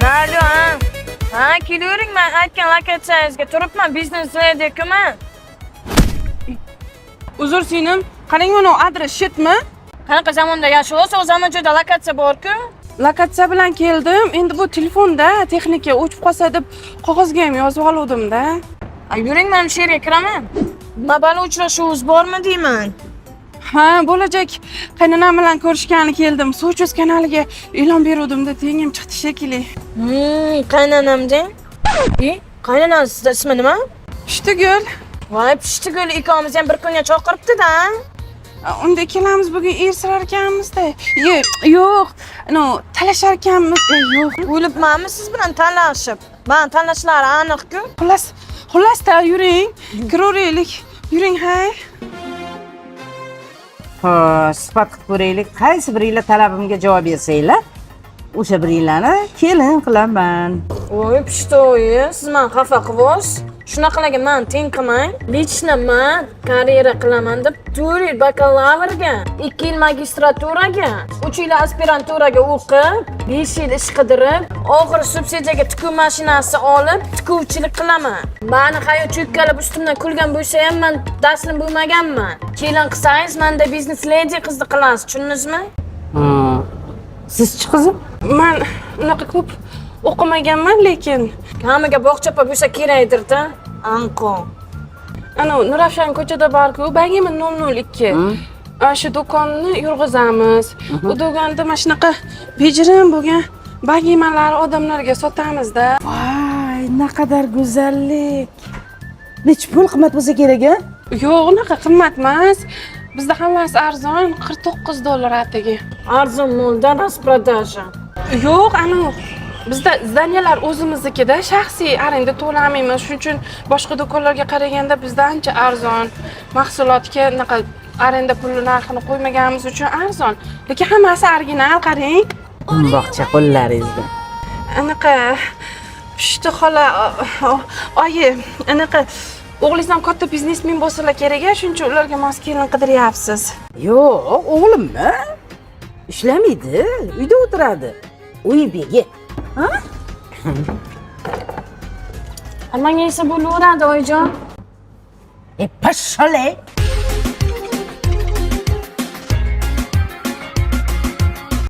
Alo, ha, kelavering, men aytgan lokatsiyangizga turibman, biznes layerdaman. Uzr singlim, qarang mana adres shetmi? Qanaqa zamonda yashayapsiz? O zaman joyda lokatsiya bor-ku. Lokatsiya bilan keldim. Endi bu telefonda texnika o'chib qolsa deb qog'ozga ham yozib oluvdim-da. Yuring, men shu yerga kiraman. Mobil uchrashuvingiz bormi deyman. Ha, bo'lajak qaynonam bilan ko'rishgani keldim. Sochuz kanaliga e'lon beruvdim-da, tengim chiqdi shekilli. Qaynonamda? Qaynonangiz ismi nima? Pushtigul. Voy, Pushtigul ikkovimiz ham bir kunga chaqiribdi-da. Unda ikkalamiz bugun ersirar ekanmiz-da. Yo'q, talashar ekanmiz. Yo'q. O'libmanmi siz bilan talashib? Men talashlari aniq-ku. Xullas-da yuring. Kiraveraylik. Yuring, hay. Xo'sh, suhbat qilib ko'raylik. Qaysi biringlar talabimga javob bersanglar, o'sha biringlarni kelin qilaman. Voy, Pushto'yi, siz men xafa qilasiz. Shunaqalarga men teng qilmang. Lично men karyera qilaman deb 4 yil bakalavrga, 2 yil magistraturaga, 3 yil aspiranturaga o'qib, 5 yil ish qidirib, oxiri subsidiyaga tikuv mashinasi olib, tikuvchilik qilaman. Meni hayot cho'kkalab ustimdan kulgan bo'lsa ham men taslim bo'lmaganman. Kelin qilsangiz, menda biznes lady qizni qilasiz, tushundingizmi? Sizchi qizim? Men unaqa ko'p o'qimaganman, lekin hammaga bog'chapa bo'lsa kerakdir-da. Anqo. Nurafshon ko'chada bor-ku, Bagima 002. Shu do'konni yurg'izamiz. Bu do'konda mana shunaqa bejirim bo'lgan bagimalar odamlarga sotamiz-da. Voy, naqadar go'zallik. Nech pul qimmat bo'lsa kerak-a? Yo'q, unaqa qimmat emas. Bizda hammasi arzon, $49 atigi. Arzon molda rasprodaja. Yo'q, bizda zdaniyalar o'zimiznikida, shaxsiy arenda to'lamaymiz. Shuning uchun boshqa do'konlarga qaraganda bizda ancha arzon. Mahsulotga unaqa arenda puli narxini qo'ymaganimiz uchun arzon. Lekin hammasi original, qarang. Bog'cha qo'llaringizda. Anaqa Pushti xola, oyi, o'g'lingizdan katta biznesmen bo'lsalar kerak-a, shuning uchun ularga mos kelin qidiryapsiz. Yo'q, o'g'limmi? Ishlamaydi, uyda o'tiradi. Uy begi. Ha? Menga esa bo'laveradi, oyijon. Pashshole.